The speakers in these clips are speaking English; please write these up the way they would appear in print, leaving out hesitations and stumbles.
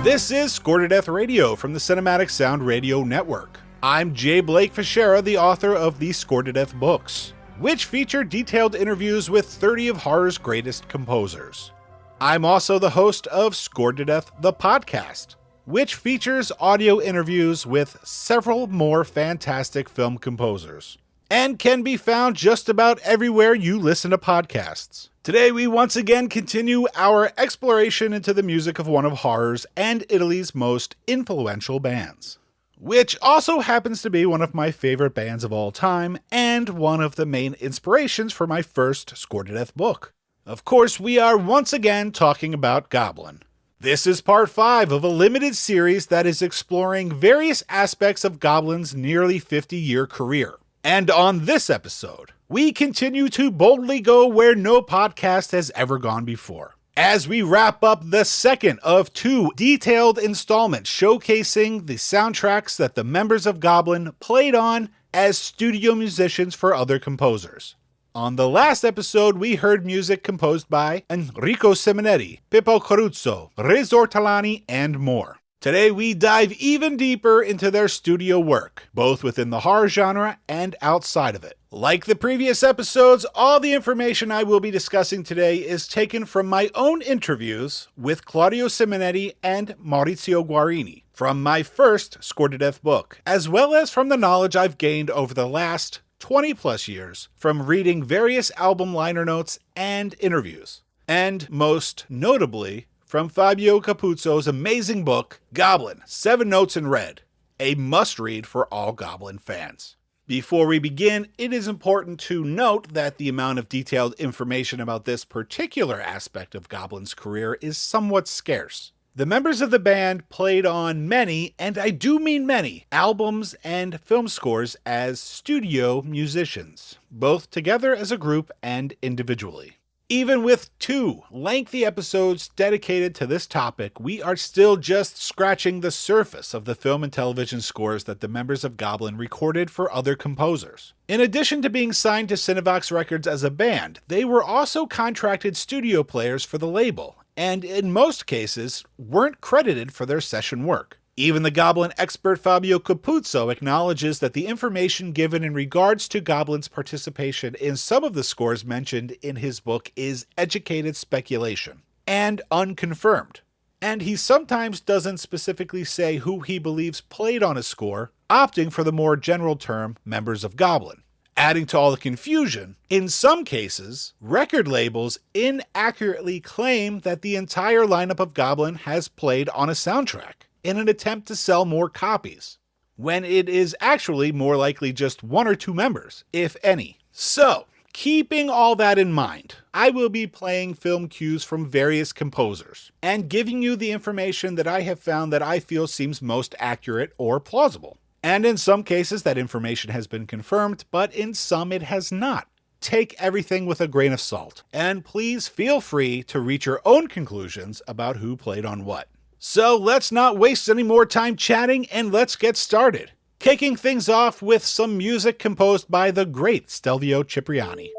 This is Score to Death Radio from the Cinematic Sound Radio Network. I'm J. Blake Fichera, the author of the Score to Death books, which feature detailed interviews with 30 of horror's greatest composers. I'm also the host of Score to Death, the podcast, which features audio interviews with several more fantastic film composers, and can be found just about everywhere you listen to podcasts. Today we once again continue our exploration into the music of one of horror's and Italy's most influential bands, which also happens to be one of my favorite bands of all time and one of the main inspirations for my first Score to Death book. Of course, we are once again talking about Goblin. This is part 5 of a limited series that is exploring various aspects of Goblin's nearly 50-year career. And on this episode, we continue to boldly go where no podcast has ever gone before, as we wrap up the second of 2 detailed installments showcasing the soundtracks that the members of Goblin played on as studio musicians for other composers. On the last episode, we heard music composed by Enrico Simonetti, Pippo Caruso, Riz Ortolani, and more. Today, we dive even deeper into their studio work, both within the horror genre and outside of it. Like the previous episodes, all the information I will be discussing today is taken from my own interviews with Claudio Simonetti and Maurizio Guarini from my first Score to Death book, as well as from the knowledge I've gained over the last 20 plus years from reading various album liner notes and interviews, and most notably from Fabio Capuzzo's amazing book, Goblin, 7 Notes in Red, a must-read for all Goblin fans. Before we begin, it is important to note that the amount of detailed information about this particular aspect of Goblin's career is somewhat scarce. The members of the band played on many, and I do mean many, albums and film scores as studio musicians, both together as a group and individually. Even with 2 lengthy episodes dedicated to this topic, we are still just scratching the surface of the film and television scores that the members of Goblin recorded for other composers. In addition to being signed to Cinevox Records as a band, they were also contracted studio players for the label, and in most cases, weren't credited for their session work. Even the Goblin expert Fabio Capuzzo acknowledges that the information given in regards to Goblin's participation in some of the scores mentioned in his book is educated speculation and unconfirmed. And he sometimes doesn't specifically say who he believes played on a score, opting for the more general term members of Goblin. Adding to all the confusion, in some cases, record labels inaccurately claim that the entire lineup of Goblin has played on a soundtrack in an attempt to sell more copies, when it is actually more likely just 1 or 2 members, if any. So, keeping all that in mind, I will be playing film cues from various composers, and giving you the information that I have found that I feel seems most accurate or plausible. And in some cases that information has been confirmed, but in some it has not. Take everything with a grain of salt, and please feel free to reach your own conclusions about who played on what. So let's not waste any more time chatting and let's get started. Kicking things off with some music composed by the great Stelvio Cipriani.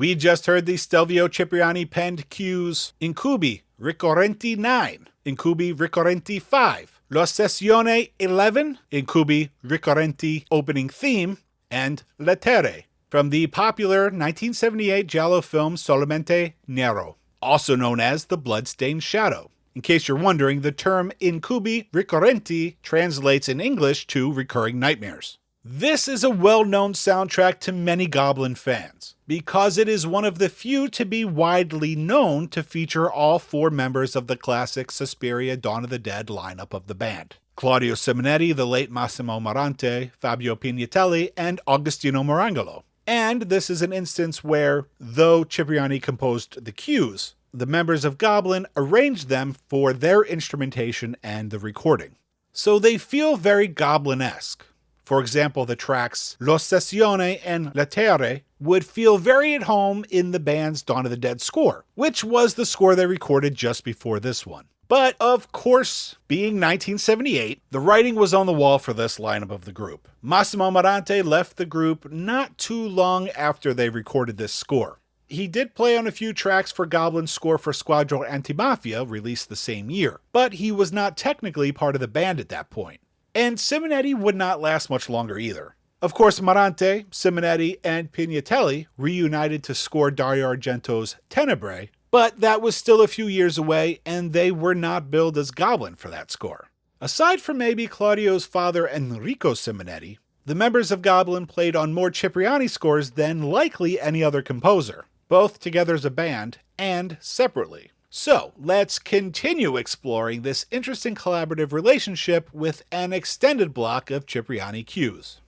We just heard the Stelvio Cipriani penned cues Incubi Ricorrenti 9, Incubi Ricorrenti 5, L'Ossessione 11, Incubi Ricorrenti opening theme, and Lettere from the popular 1978 giallo film Solamente Nero, also known as The Bloodstained Shadow. In case you're wondering, the term Incubi Ricorrenti translates in English to recurring nightmares. This is a well-known soundtrack to many Goblin fans, because it is one of the few to be widely known to feature all four members of the classic Suspiria Dawn of the Dead lineup of the band. Claudio Simonetti, the late Massimo Marante, Fabio Pignatelli, and Agostino Marangolo. And this is an instance where, though Cipriani composed the cues, the members of Goblin arranged them for their instrumentation and the recording. So they feel very Goblin-esque. For example, the tracks L'Ossessione and Lettere would feel very at home in the band's Dawn of the Dead score, which was the score they recorded just before this one. But, of course, being 1978, the writing was on the wall for this lineup of the group. Massimo Marante left the group not too long after they recorded this score. He did play on a few tracks for Goblin's score for Squadro Antimafia, released the same year, but he was not technically part of the band at that point. And Simonetti would not last much longer either. Of course, Marante, Simonetti, and Pignatelli reunited to score Dario Argento's Tenebrae, but that was still a few years away, and they were not billed as Goblin for that score. Aside from maybe Claudio's father Enrico Simonetti, the members of Goblin played on more Cipriani scores than likely any other composer, both together as a band and separately. So, let's continue exploring this interesting collaborative relationship with an extended block of Cipriani cues.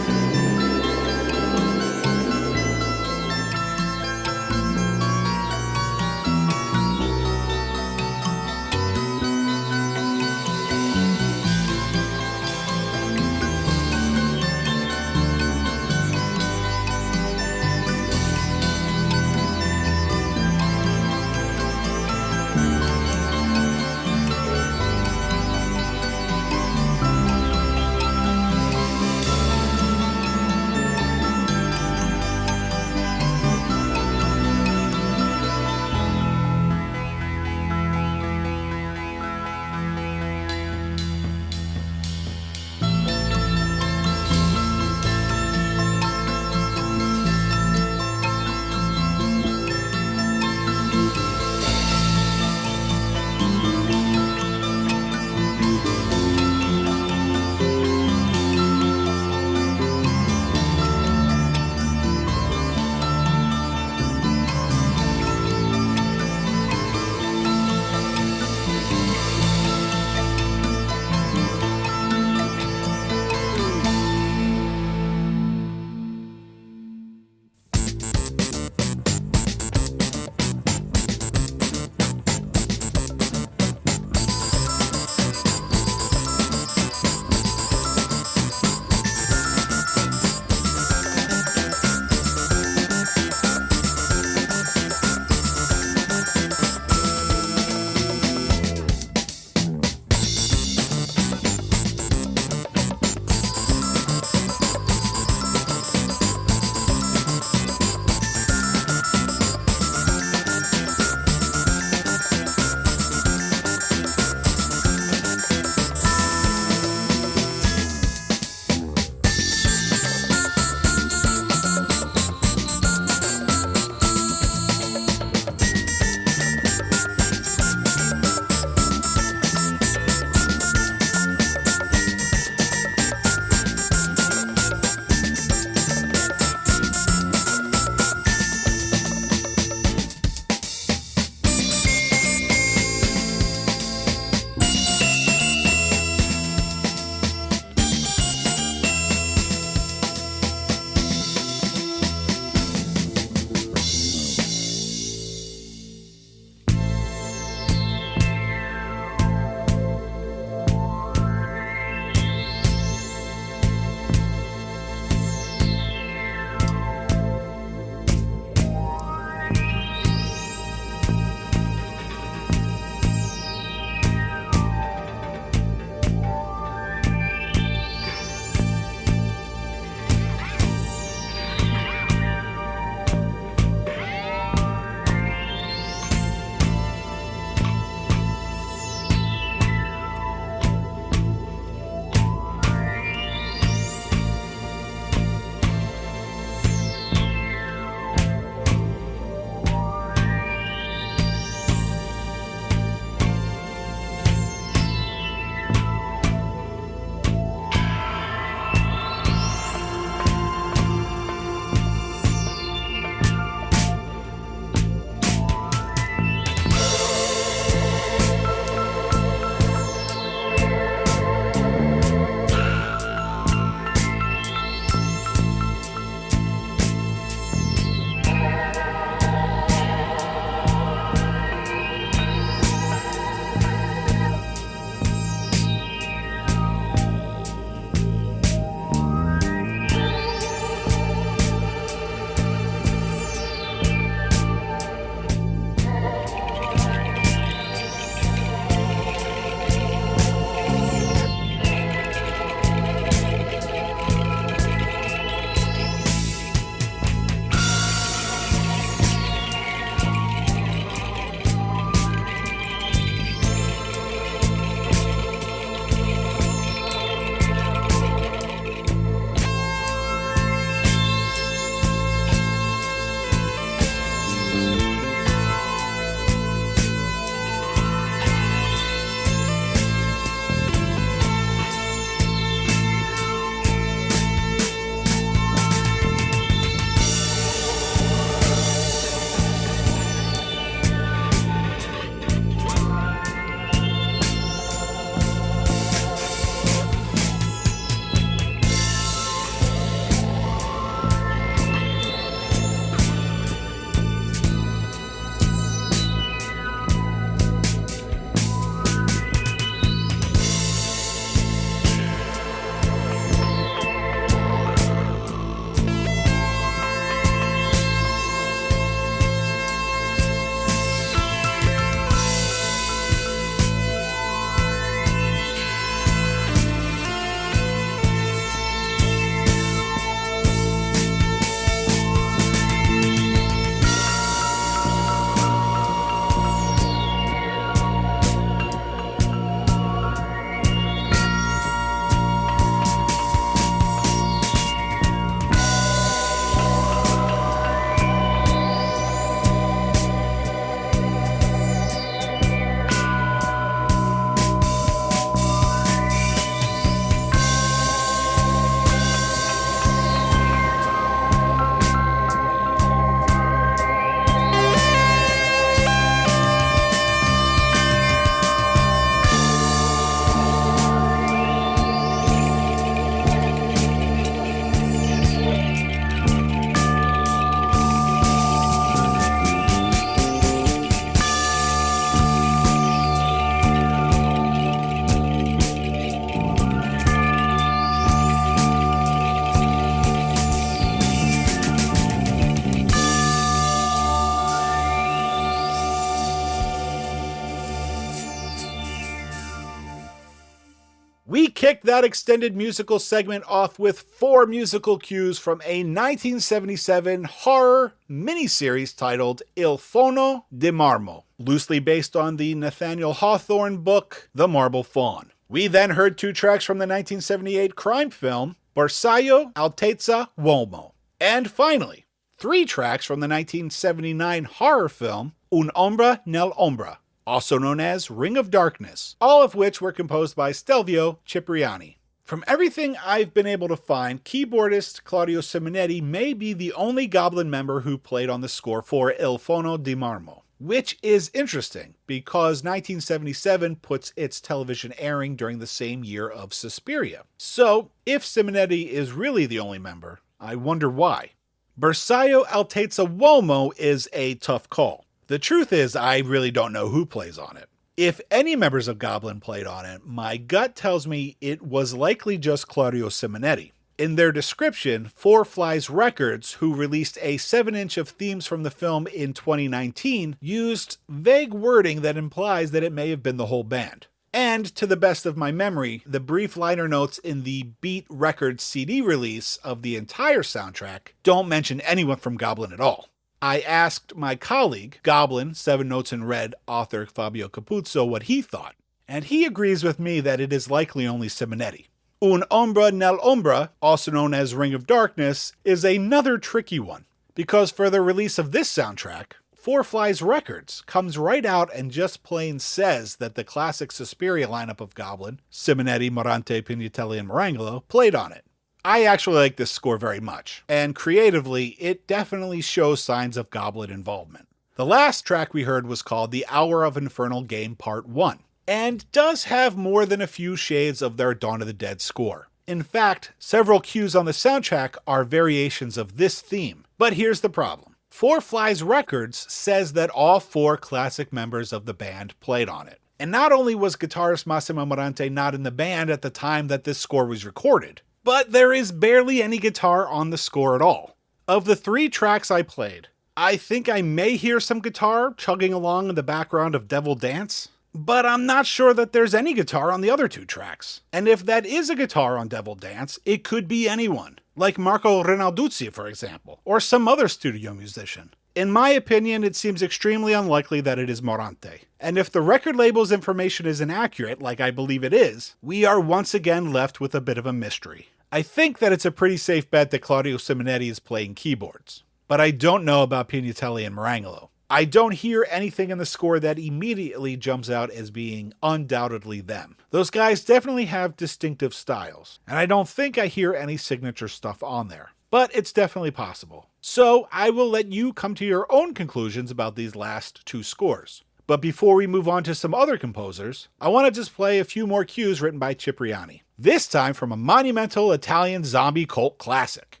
We kicked that extended musical segment off with 4 musical cues from a 1977 horror miniseries titled Il Fauno di Marmo, loosely based on the Nathaniel Hawthorne book The Marble Faun. We then heard 2 tracks from the 1978 crime film Bersaglio Altezza Uomo. And finally, 3 tracks from the 1979 horror film Un'ombra nell'ombra, also known as Ring of Darkness, all of which were composed by Stelvio Cipriani. From everything I've been able to find, keyboardist Claudio Simonetti may be the only Goblin member who played on the score for Il Fauno di Marmo, which is interesting because 1977 puts its television airing during the same year of Suspiria. So, if Simonetti is really the only member, I wonder why. Bersaglio Altezza Uomo is a tough call. The truth is, I really don't know who plays on it. If any members of Goblin played on it, my gut tells me it was likely just Claudio Simonetti. In their description, Four Flies Records, who released a 7-inch of themes from the film in 2019, used vague wording that implies that it may have been the whole band. And, to the best of my memory, the brief liner notes in the Beat Records CD release of the entire soundtrack don't mention anyone from Goblin at all. I asked my colleague, Goblin, 7 Notes in Red author Fabio Capuzzo, what he thought, and he agrees with me that it is likely only Simonetti. Un'ombra nell'ombra, also known as Ring of Darkness, is another tricky one, because for the release of this soundtrack, Four Flies Records comes right out and just plain says that the classic Suspiria lineup of Goblin, Simonetti, Morante, Pignatelli, and Marangolo, played on it. I actually like this score very much, and creatively, it definitely shows signs of Goblin involvement. The last track we heard was called The Hour of Infernal Game Part 1, and does have more than a few shades of their Dawn of the Dead score. In fact, several cues on the soundtrack are variations of this theme. But here's the problem. Four Flies Records says that all 4 classic members of the band played on it. And not only was guitarist Massimo Morante not in the band at the time that this score was recorded, but there is barely any guitar on the score at all. Of the 3 tracks I played, I think I may hear some guitar chugging along in the background of Devil Dance, but I'm not sure that there's any guitar on the other 2 tracks. And if that is a guitar on Devil Dance, it could be anyone, like Marco Rinalduzzi, for example, or some other studio musician. In my opinion, it seems extremely unlikely that it is Morante. And if the record label's information is inaccurate, like I believe it is, we are once again left with a bit of a mystery. I think that it's a pretty safe bet that Claudio Simonetti is playing keyboards, but I don't know about Pignatelli and Marangolo. I don't hear anything in the score that immediately jumps out as being undoubtedly them. Those guys definitely have distinctive styles, and I don't think I hear any signature stuff on there. But it's definitely possible. So I will let you come to your own conclusions about these last 2 scores. But before we move on to some other composers, I want to just play a few more cues written by Cipriani. This time from a monumental Italian zombie cult classic.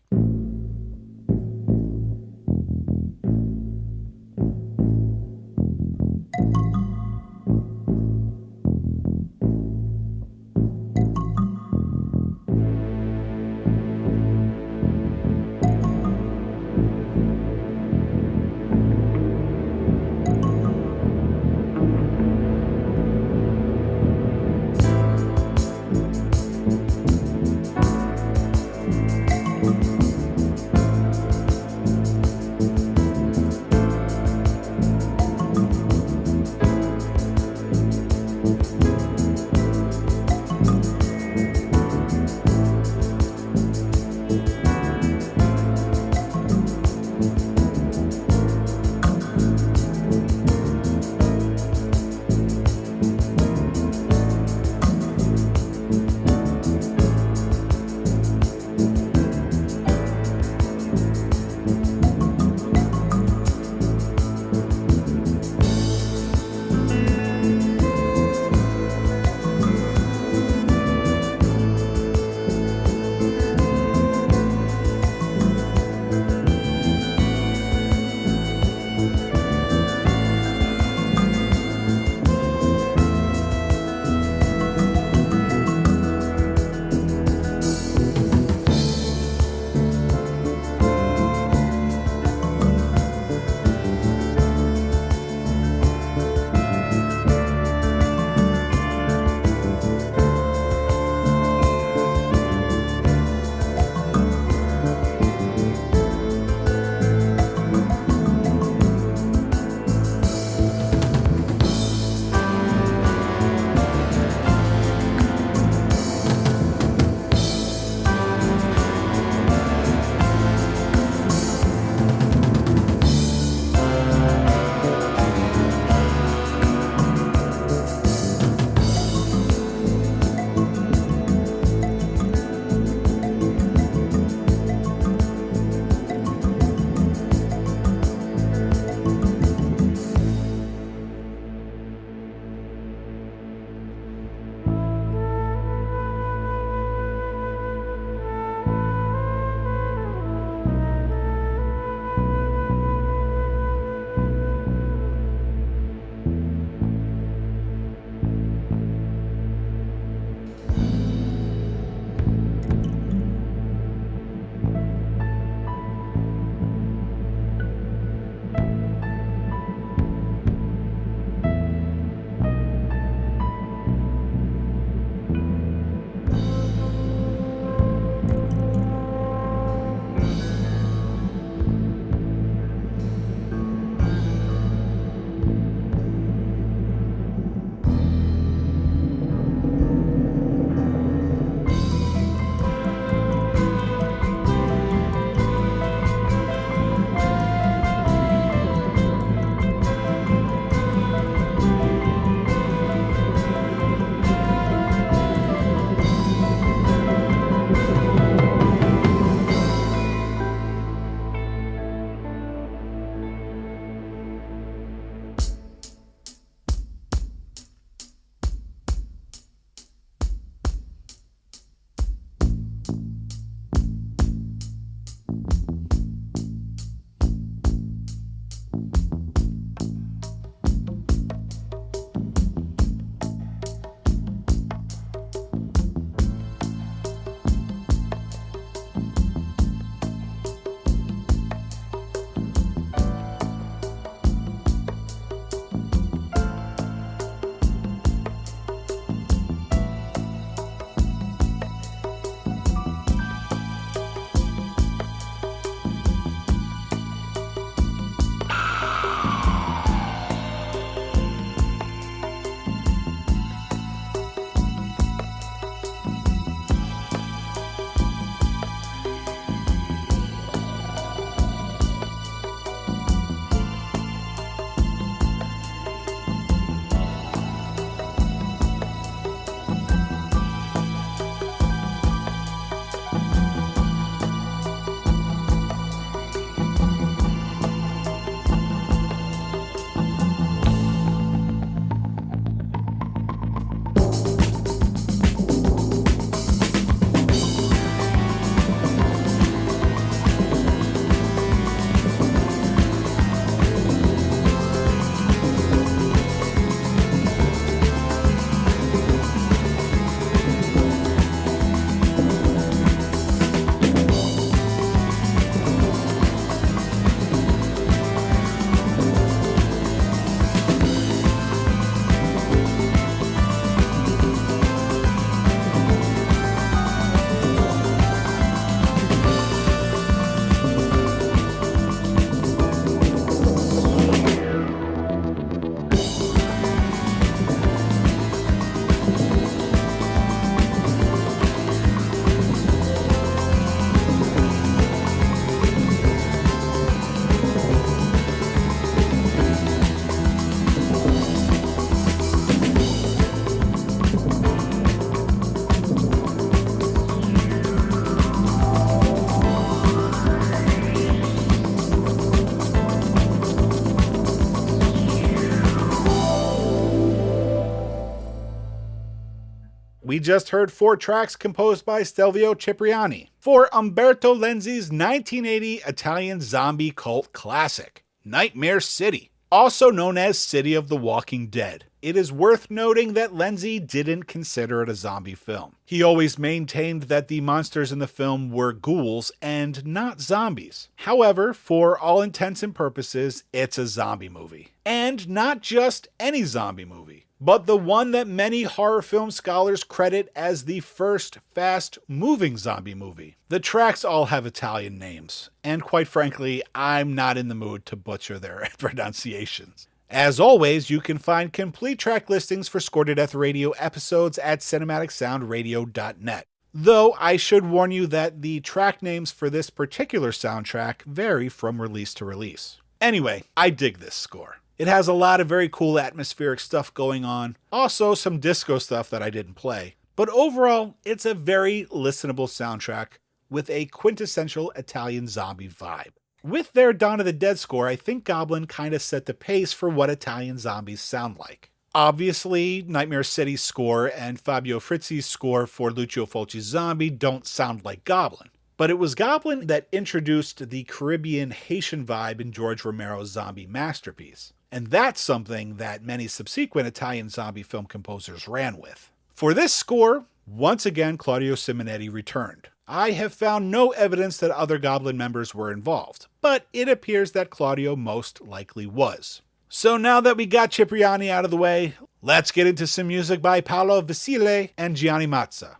We just heard 4 tracks composed by Stelvio Cipriani for Umberto Lenzi's 1980 Italian zombie cult classic, Nightmare City, also known as City of the Walking Dead. It is worth noting that Lenzi didn't consider it a zombie film. He always maintained that the monsters in the film were ghouls and not zombies. However, for all intents and purposes, it's a zombie movie. And not just any zombie movie, but the one that many horror film scholars credit as the first fast-moving zombie movie. The tracks all have Italian names, and quite frankly, I'm not in the mood to butcher their pronunciations. As always, you can find complete track listings for Score to Death Radio episodes at cinematicsoundradio.net. Though I should warn you that the track names for this particular soundtrack vary from release to release. Anyway, I dig this score. It has a lot of very cool atmospheric stuff going on, also some disco stuff that I didn't play. But overall, it's a very listenable soundtrack with a quintessential Italian zombie vibe. With their Dawn of the Dead score, I think Goblin kind of set the pace for what Italian zombies sound like. Obviously, Nightmare City's score and Fabio Frizzi's score for Lucio Fulci's Zombie don't sound like Goblin. But it was Goblin that introduced the Caribbean Haitian vibe in George Romero's zombie masterpiece. And that's something that many subsequent Italian zombie film composers ran with. For this score, once again Claudio Simonetti returned. I have found no evidence that other Goblin members were involved, but it appears that Claudio most likely was. So now that we got Cipriani out of the way, let's get into some music by Paolo Vasile and Gianni Mazza.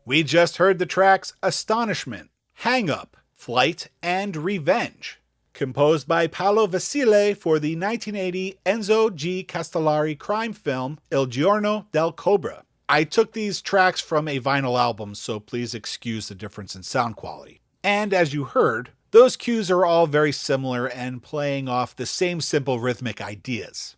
We just heard the tracks Astonishment, Hang Up, Flight, and Revenge, composed by Paolo Vasile for the 1980 Enzo G. Castellari crime film Il Giorno del Cobra. I took these tracks from a vinyl album, so please excuse the difference in sound quality. And as you heard, those cues are all very similar and playing off the same simple rhythmic ideas.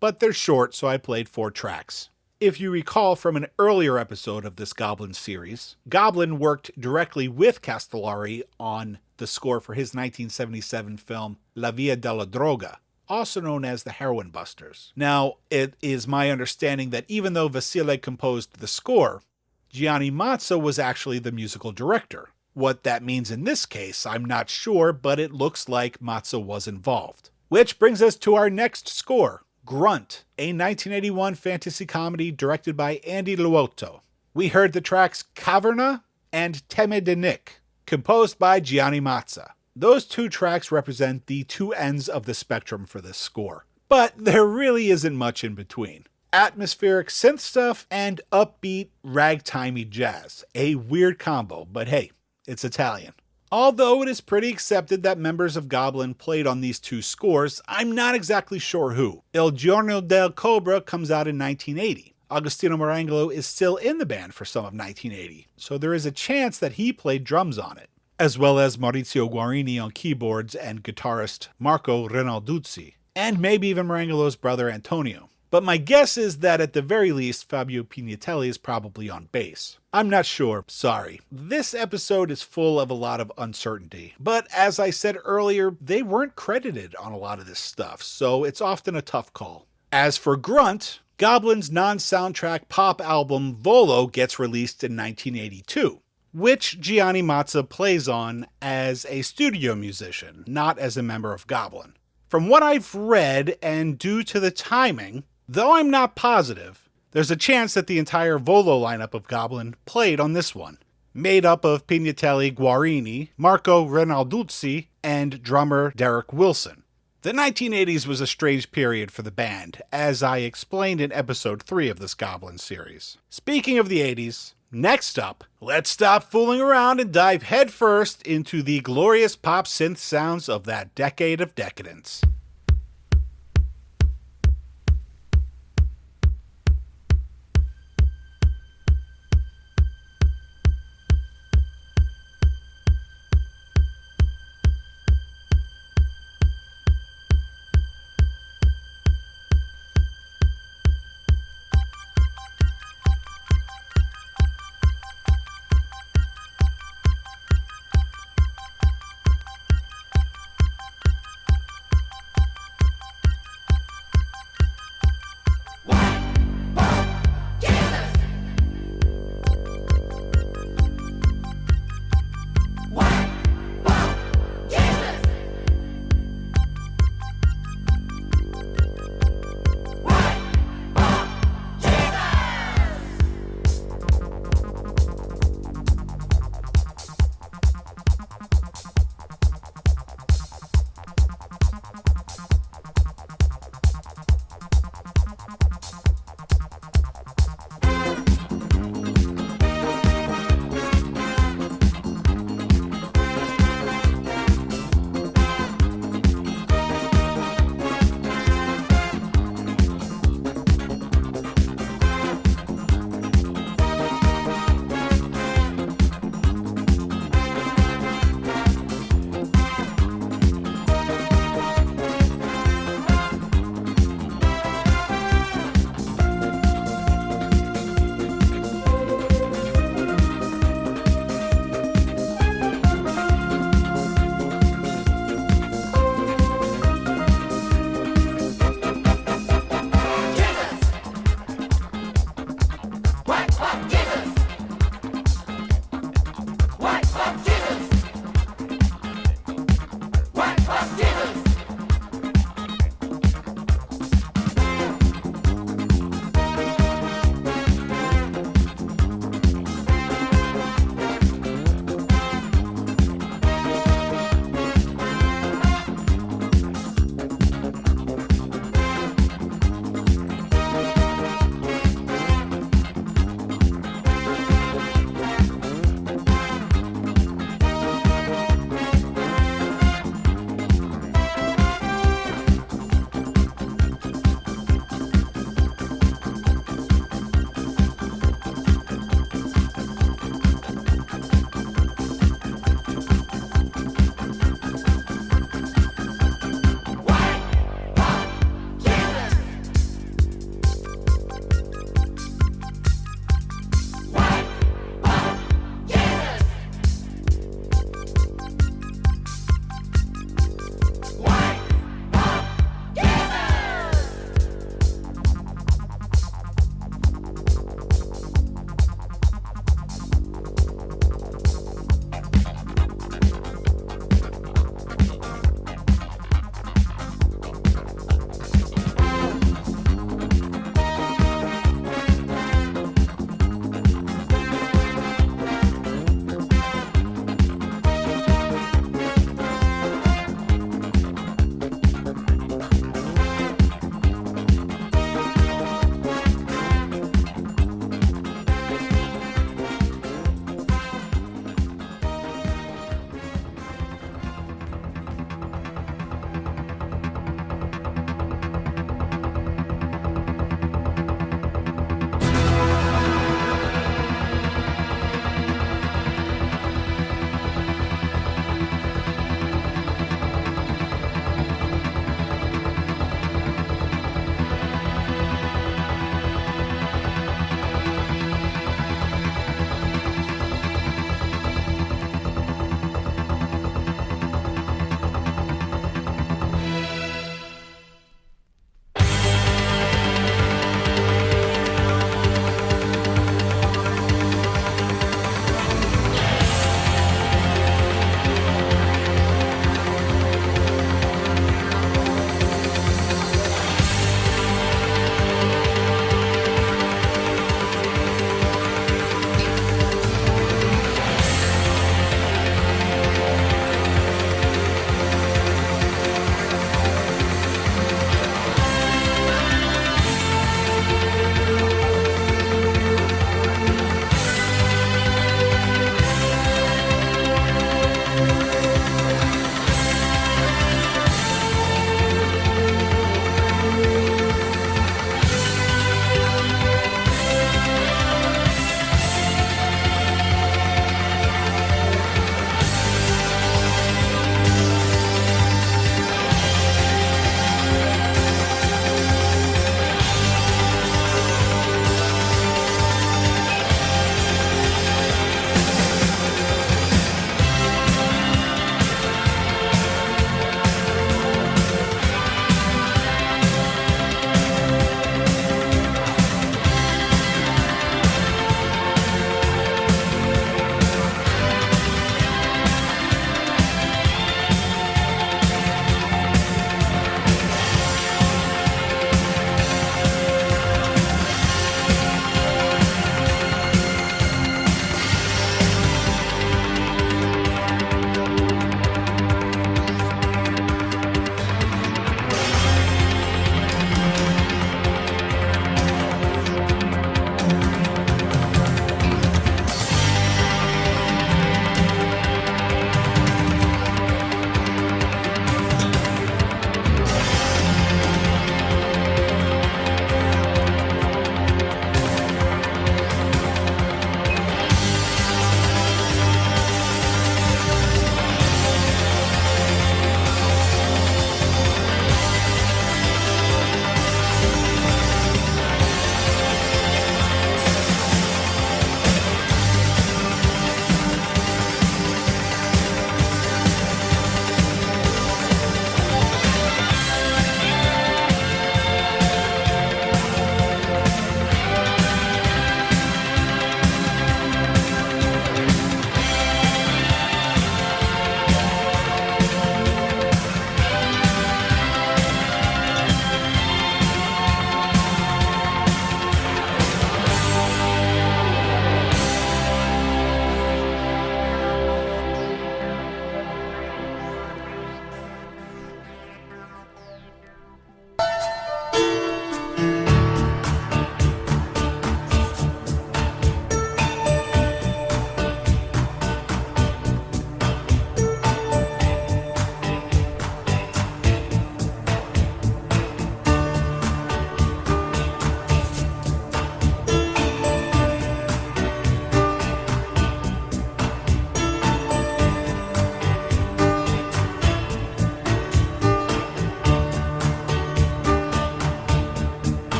But they're short, so I played 4 tracks. If you recall from an earlier episode of this Goblin series, Goblin worked directly with Castellari on the score for his 1977 film La Via della Droga, also known as The Heroin Busters. Now, it is my understanding that even though Vasile composed the score, Gianni Mazza was actually the musical director. What that means in this case, I'm not sure, but it looks like Mazza was involved. Which brings us to our next score, Grunt, a 1981 fantasy comedy directed by Andy Luotto. We heard the tracks Caverna and Teme de Nick, composed by Gianni Mazza. Those 2 tracks represent the 2 ends of the spectrum for this score, but there really isn't much in between. Atmospheric synth stuff and upbeat ragtimey jazz, a weird combo, but hey, it's Italian. Although it is pretty accepted that members of Goblin played on these 2 scores, I'm not exactly sure who. Il Giorno del Cobra comes out in 1980. Agostino Marangolo is still in the band for some of 1980, so there is a chance that he played drums on it, as well as Maurizio Guarini on keyboards and guitarist Marco Renalduzzi, and maybe even Marangolo's brother Antonio. But my guess is that at the very least, Fabio Pignatelli is probably on bass. I'm not sure, sorry. This episode is full of a lot of uncertainty, but as I said earlier, they weren't credited on a lot of this stuff, so it's often a tough call. As for Grunt, Goblin's non-soundtrack pop album Volo gets released in 1982, which Gianni Mazza plays on as a studio musician, not as a member of Goblin. From what I've read, and due to the timing, though I'm not positive, there's a chance that the entire Volo lineup of Goblin played on this one, made up of Pignatelli Guarini, Marco Renalduzzi, and drummer Derek Wilson. The 1980s was a strange period for the band, as I explained in episode 3 of this Goblin series. Speaking of the 80s, next up, let's stop fooling around and dive headfirst into the glorious pop synth sounds of that decade of decadence.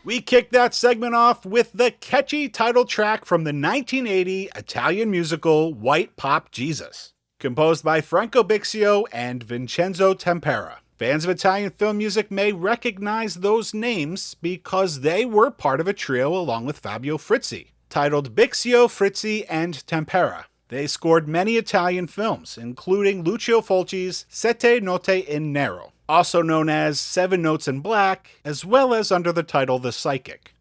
We kicked that segment off with the catchy title track from the 1980 Italian musical White Pop Jesus, composed by Franco Bixio and Vincenzo Tempera. Fans of Italian film music may recognize those names because they were part of a trio along with Fabio Frizzi, titled Bixio, Frizzi, and Tempera. They scored many Italian films, including Lucio Fulci's Sette Notte in Nero, also known as Seven Notes in Black, as well as under the title The Psychic.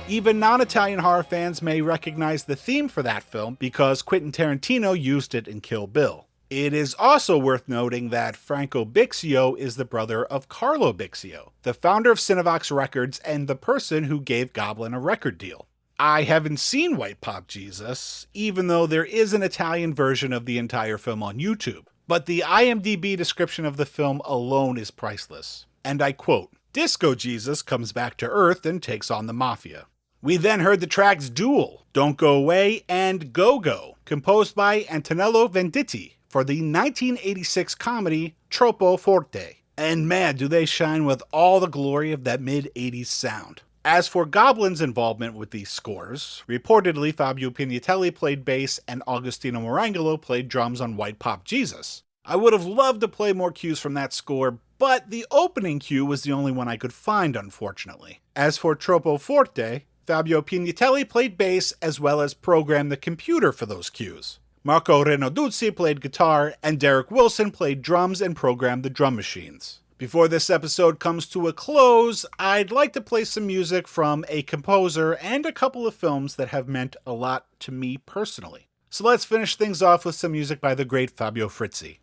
Even non-Italian horror fans may recognize the theme for that film because Quentin Tarantino used it in Kill Bill. It is also worth noting that Franco Bixio is the brother of Carlo Bixio, the founder of Cinevox Records and the person who gave Goblin a record deal. I haven't seen White Pop Jesus, even though there is an Italian version of the entire film on YouTube, but the IMDb description of the film alone is priceless. And I quote, "Disco Jesus comes back to Earth and takes on the Mafia." We then heard the tracks Duel, Don't Go Away, and Go Go, composed by Antonello Venditti for the 1986 comedy Troppo Forte. And man, do they shine with all the glory of that mid-80s sound. As for Goblin's involvement with these scores, reportedly Fabio Pignatelli played bass and Agostino Marangolo played drums on White Pop Jesus. I would have loved to play more cues from that score, but the opening cue was the only one I could find, unfortunately. As for Troppo Forte, Fabio Pignatelli played bass as well as programmed the computer for those cues. Marco Renalduzzi played guitar, and Derek Wilson played drums and programmed the drum machines. Before this episode comes to a close, I'd like to play some music from a composer and a couple of films that have meant a lot to me personally. So let's finish things off with some music by the great Fabio Frizzi.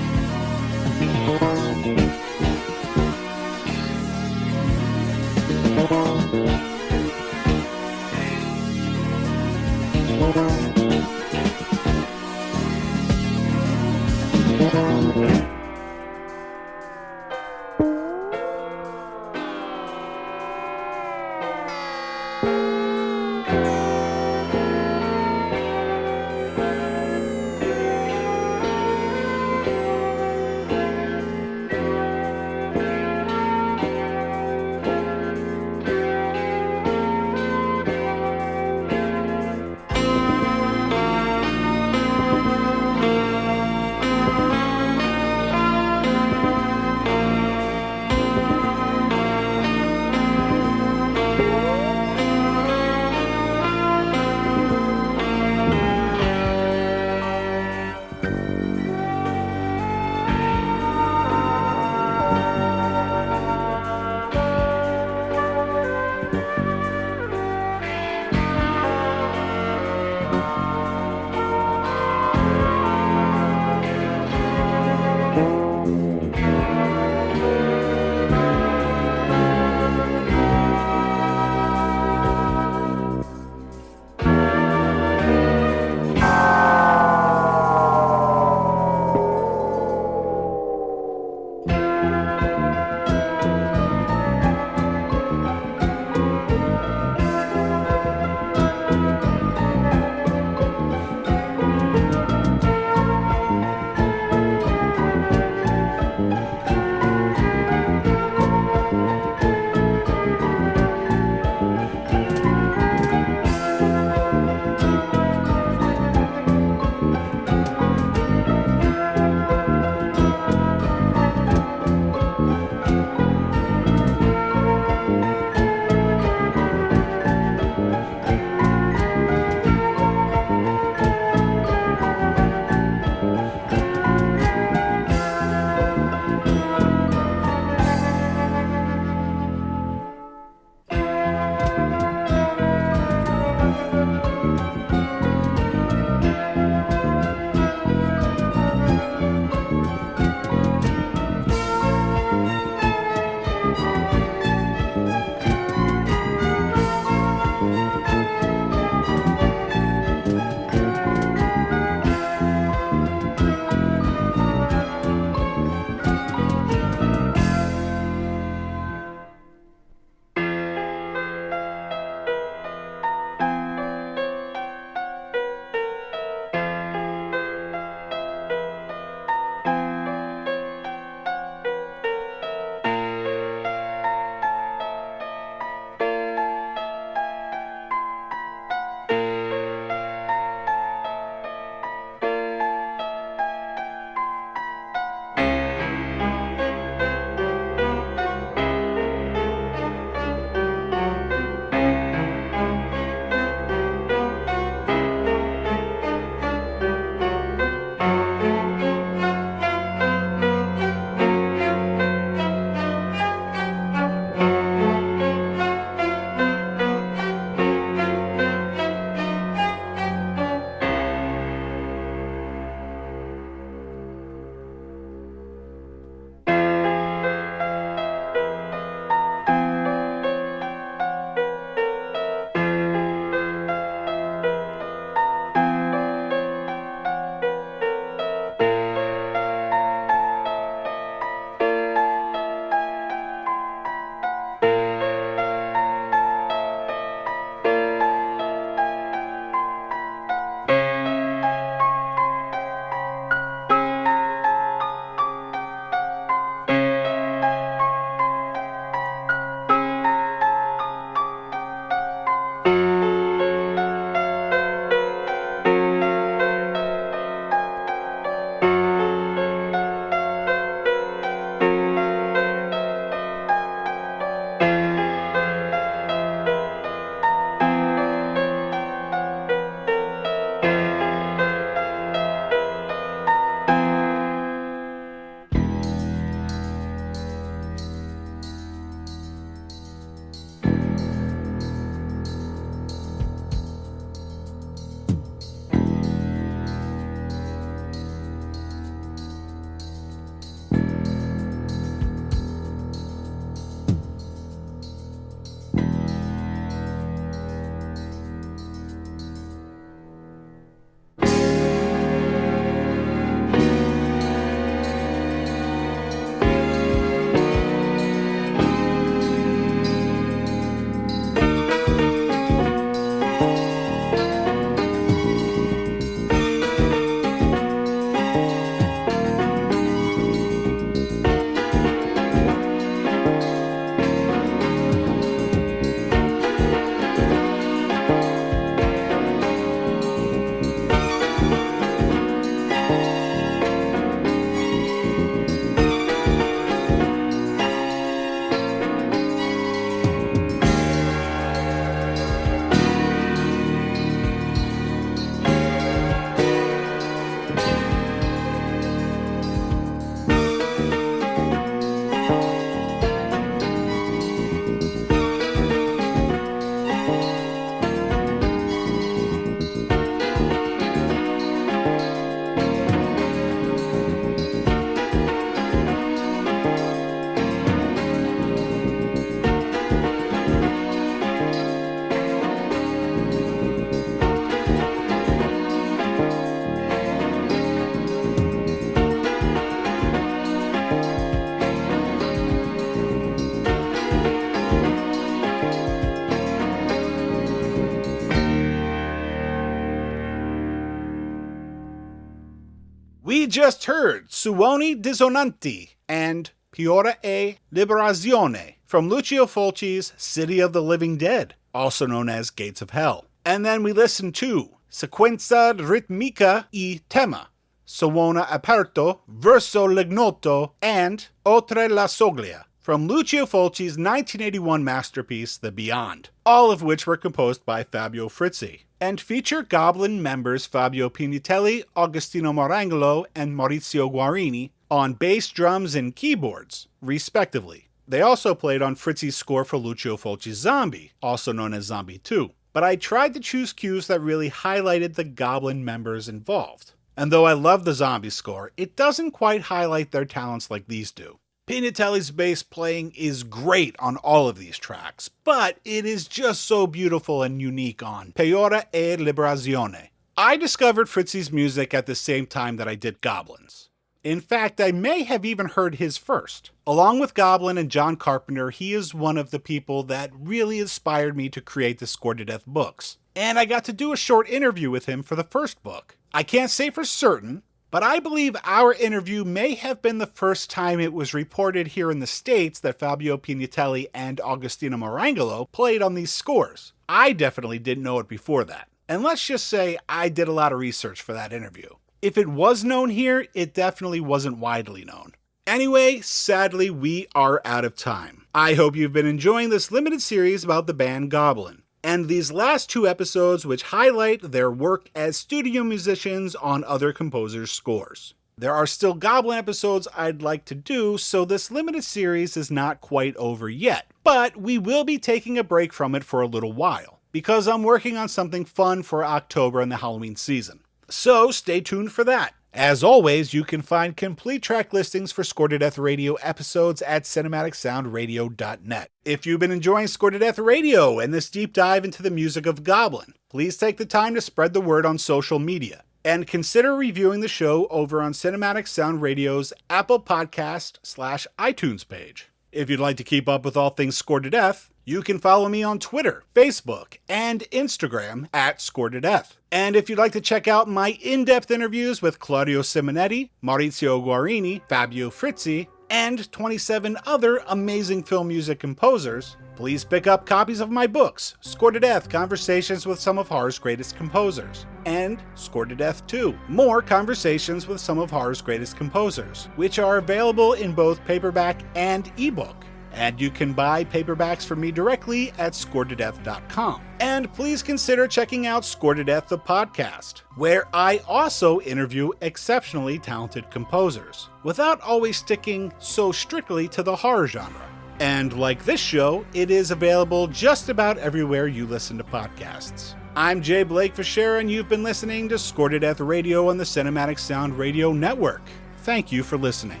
We just heard Suoni Dissonanti and Piora e Liberazione from Lucio Fulci's City of the Living Dead, also known as Gates of Hell. And then we listened to Sequenza ritmica e tema, Suona aperto, Verso l'ignoto, and Oltre la soglia from Lucio Fulci's 1981 masterpiece, The Beyond, all of which were composed by Fabio Frizzi, and feature Goblin members Fabio Pignatelli, Agostino Marangolo, and Maurizio Guarini on bass, drums, and keyboards, respectively. They also played on Frizzi's score for Lucio Fulci's Zombie, also known as Zombie 2, but I tried to choose cues that really highlighted the Goblin members involved. And though I love the Zombie score, it doesn't quite highlight their talents like these do. Pignatelli's bass playing is great on all of these tracks, but it is just so beautiful and unique on Piora e Liberazione. I discovered Frizzi's music at the same time that I did Goblin's. In fact, I may have even heard his first. Along with Goblin and John Carpenter, he is one of the people that really inspired me to create the Scored to Death books. And I got to do a short interview with him for the first book. I can't say for certain, but I believe our interview may have been the first time it was reported here in the States that Fabio Pignatelli and Agostino Marangolo played on these scores. I definitely didn't know it before that. And let's just say I did a lot of research for that interview. If it was known here, it definitely wasn't widely known. Anyway, sadly, we are out of time. I hope you've been enjoying this limited series about the band Goblin, and these last 2 episodes which highlight their work as studio musicians on other composers' scores. There are still Goblin episodes I'd like to do, so this limited series is not quite over yet, but we will be taking a break from it for a little while, because I'm working on something fun for October and the Halloween season. So stay tuned for that. As always, you can find complete track listings for Scored to Death Radio episodes at cinematicsoundradio.net. If you've been enjoying Scored to Death Radio and this deep dive into the music of Goblin, please take the time to spread the word on social media, and consider reviewing the show over on Cinematic Sound Radio's Apple Podcast/iTunes page. If you'd like to keep up with all things Scored to Death, you can follow me on Twitter, Facebook, and Instagram at Scored to Death. And if you'd like to check out my in-depth interviews with Claudio Simonetti, Maurizio Guarini, Fabio Frizzi, and 27 other amazing film music composers, please pick up copies of my books, Scored to Death, Conversations with Some of Horror's Greatest Composers, and Scored to Death 2, More Conversations with Some of Horror's Greatest Composers, which are available in both paperback and ebook. And you can buy paperbacks from me directly at scoredtodeath.com. And please consider checking out Scored to Death the podcast, where I also interview exceptionally talented composers, without always sticking so strictly to the horror genre. And like this show, it is available just about everywhere you listen to podcasts. I'm Jay Blake Fichera, and you've been listening to Scored to Death Radio on the Cinematic Sound Radio Network. Thank you for listening.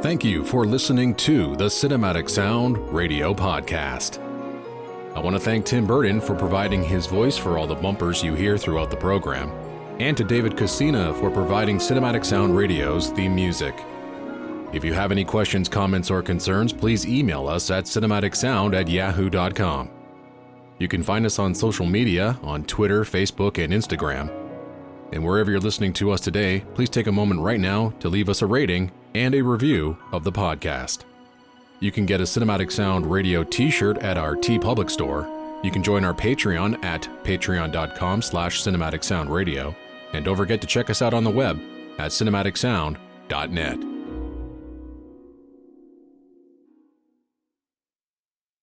Thank you for listening to the Cinematic Sound Radio Podcast. I want to thank Tim Burton for providing his voice for all the bumpers you hear throughout the program, and to David Coscina for providing Cinematic Sound Radio's theme music. If you have any questions, comments, or concerns, please email us at cinematicsound@yahoo.com. You can find us on social media on Twitter, Facebook, and Instagram. And wherever you're listening to us today, please take a moment right now to leave us a rating and a review of the podcast. You can get a Cinematic Sound Radio t-shirt at our TeePublic store. You can join our Patreon at patreon.com/cinematicsoundradio. And don't forget to check us out on the web at cinematicsound.net.